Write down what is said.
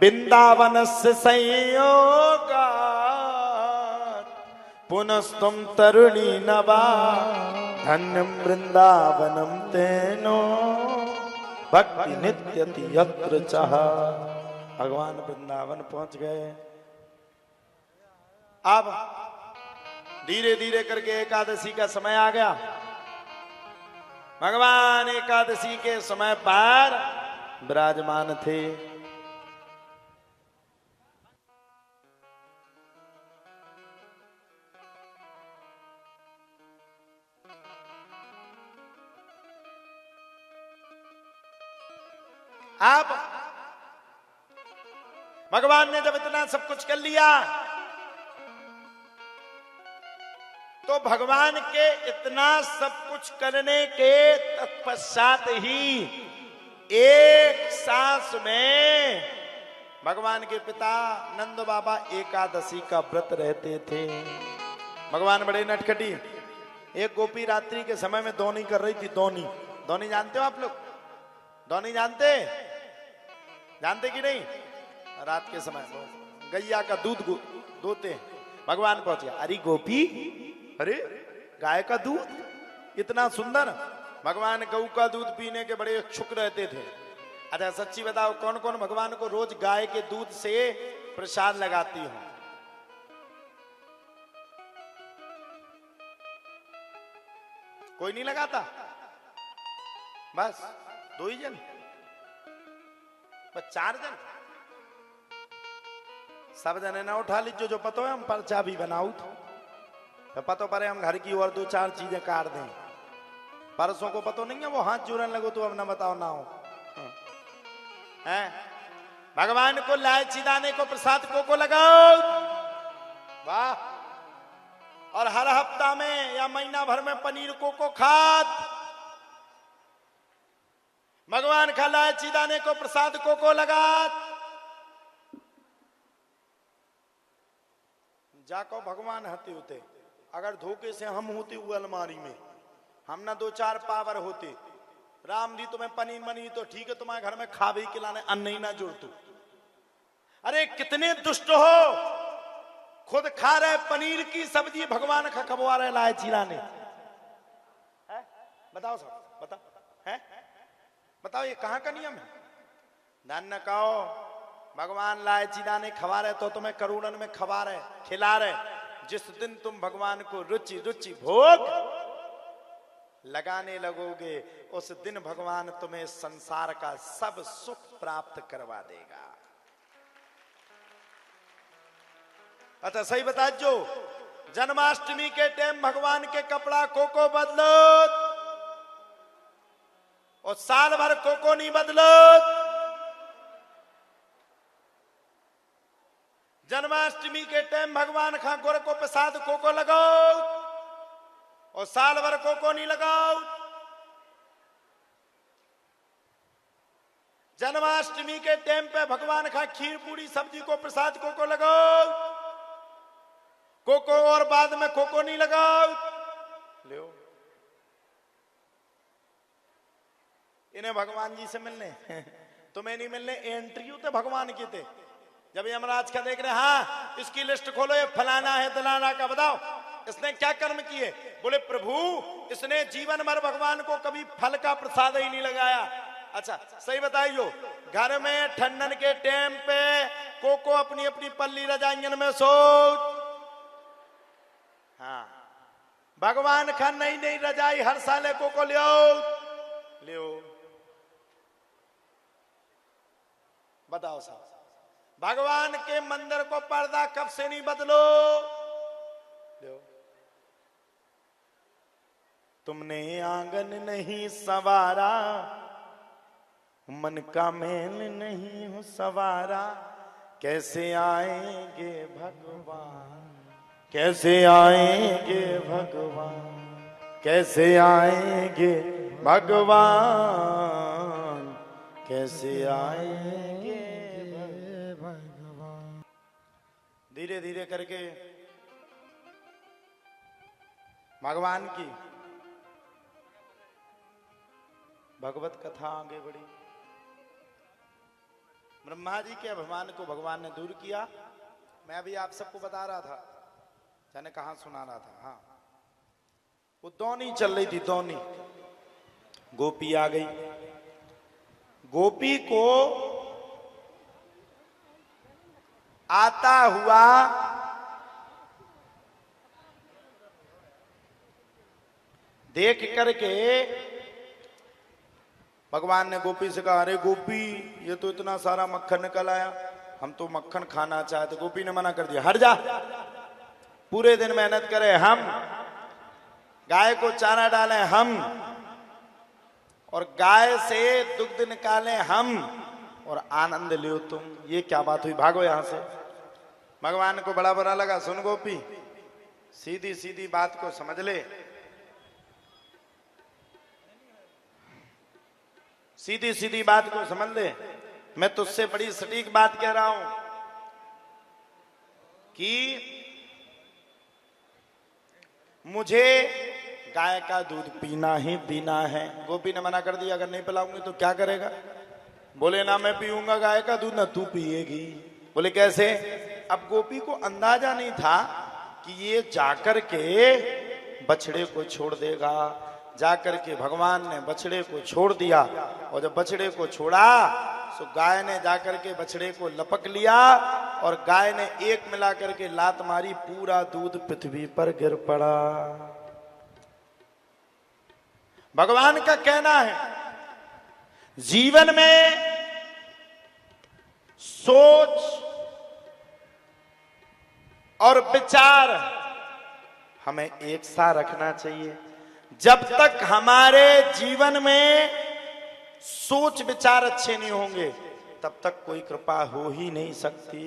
वृंदावन से संयोगा पुनस्तुम तरुणी नवा धन्यम वृंदावनम तेनो भक्ति नित्यति यत्र चाह। भगवान वृंदावन पहुंच गए। अब धीरे धीरे करके एकादशी का समय आ गया। भगवान एकादशी के समय पर विराजमान थे। अब भगवान ने जब इतना सब कुछ कर लिया तो भगवान के इतना सब कुछ करने के तत्पश्चात ही एक सांस में भगवान के पिता नंद बाबा एकादशी का व्रत रहते थे। भगवान बड़े नटखटी। एक गोपी रात्रि के समय में दौनी कर रही थी। दौनी दौनी जानते हो आप लोग? दौनी जानते कि नहीं? रात के समय गैया का दूध दोते हैं। भगवान पहुंच गया। अरे गोपी, अरे गाय का दूध इतना सुंदर। भगवान गऊ का दूध पीने के बड़े इच्छुक रहते थे। अच्छा सच्ची बताओ, कौन कौन भगवान को रोज गाय के दूध से प्रसाद लगाती हो? कोई नहीं लगाता? बस 2 ही जन, बस 4 जन। सब जने ना उठा लीजिए जो पतो है। हम पर्चा भी बनाऊ तो पतो परे हम घर की और 2-4 चीजें काट दें। परसों को पतो नहीं है वो हाथ जोड़ने लगो तो अब ना बताओ ना हो हैं। भगवान को इलायची दाने को प्रसाद को लगाओ। वाह। और हर हफ्ता में या महीना भर में पनीर को खात। भगवान का इलायची दाने को प्रसाद को लगात। जाको भगवान हते होते। अगर धोखे से हम होते हुए अलमारी में, हम ना 2-4 पावर होते। राम जी तुम्हें पनीर मनी तो ठीक है, तुम्हारे घर में खावे खिलाने अन्न ही ना जुड़तू। अरे कितने दुष्ट हो, खुद खा रहे पनीर की सब्जी, भगवान का खबवा रहे इलायची दाने। बताओ साहब, बताओ है? बताओ ये कहां का नियम है? धन्य कहो भगवान इलायची दाने खवा रहे तो तुम्हें करोड़न में खवा रहे, खिला रहे। जिस दिन तुम भगवान को रुचि रुचि भोग लगाने लगोगे उस दिन भगवान तुम्हें संसार का सब सुख प्राप्त करवा देगा। अच्छा सही बता जो जन्माष्टमी के टाइम भगवान के कपड़ा को बदलो और साल भर को नहीं बदलो। जन्माष्टमी के टाइम भगवान खा गुड़ को प्रसाद को लगाओ और साल भर को नहीं लगाओ। जन्माष्टमी के टाइम पे भगवान खा खीर पूरी सब्जी को प्रसाद को लगाओ। को और बाद में को नहीं लगाओ। ले इन्हें भगवान जी से मिलने तुम्हें नहीं मिलने। एंट्री तो भगवान की थे। जब यमराज का देख रहे हाँ इसकी लिस्ट खोलो, ये फलाना है दलाना का, बताओ इसने क्या कर्म किए? बोले प्रभु इसने जीवन भर भगवान को कभी फल का प्रसाद ही नहीं लगाया। अच्छा सही बताइयो, घर में ठंडन के टाइम पे को अपनी अपनी पल्ली रजाइयन में सो। हाँ भगवान का नई नई रजाई हर साल को लियो। बताओ साहब, भगवान के मंदिर को पर्दा कब से नहीं बदलो? तुमने आंगन नहीं सवारा, मन का मैल नहीं हो सवारा, कैसे आएंगे भगवान, कैसे आएंगे भगवान, कैसे आएंगे भगवान, कैसे आएंगे भगवान। धीरे धीरे करके भगवान की भगवत कथा आगे बढ़ी। ब्रह्मा जी के अभिमान को भगवान ने दूर किया। मैं अभी आप सबको बता रहा था, जाने कहां सुना रहा था। हाँ, वो दौनी चल रही थी, दौनी। गोपी आ गई। गोपी को आता हुआ देख करके भगवान ने गोपी से कहा, अरे गोपी, ये तो इतना सारा मक्खन निकल आया, हम तो मक्खन खाना चाहते। गोपी ने मना कर दिया, हट जा, पूरे दिन मेहनत करें हम, गाय को चारा डालें हम, और गाय से दुग्ध निकालें हम, और आनंद लियो तुम। ये क्या बात हुई, भागो यहां से। भगवान को बड़ा बुरा लगा। सुन गोपी, सीधी सीधी बात को समझ ले, सीधी सीधी बात को समझ ले। मैं तुझसे बड़ी सटीक बात कह रहा हूं कि मुझे गाय का दूध पीना ही पीना है। गोपी ने मना कर दिया, अगर नहीं पिलाऊंगी तो क्या करेगा? बोले, ना मैं पीऊंगा गाय का दूध, ना तू पिएगी। बोले कैसे? अब गोपी को अंदाजा नहीं था कि ये जाकर के बछड़े को छोड़ देगा। जाकर के भगवान ने बछड़े को छोड़ दिया, और जब बछड़े को छोड़ा तो गाय ने जाकर के बछड़े को लपक लिया, और गाय ने एक मिला करके लात मारी, पूरा दूध पृथ्वी पर गिर पड़ा। भगवान का कहना है, जीवन में सोच और विचार हमें एक सा रखना चाहिए। जब तक हमारे जीवन में सोच विचार अच्छे नहीं होंगे, तब तक कोई कृपा हो ही नहीं सकती।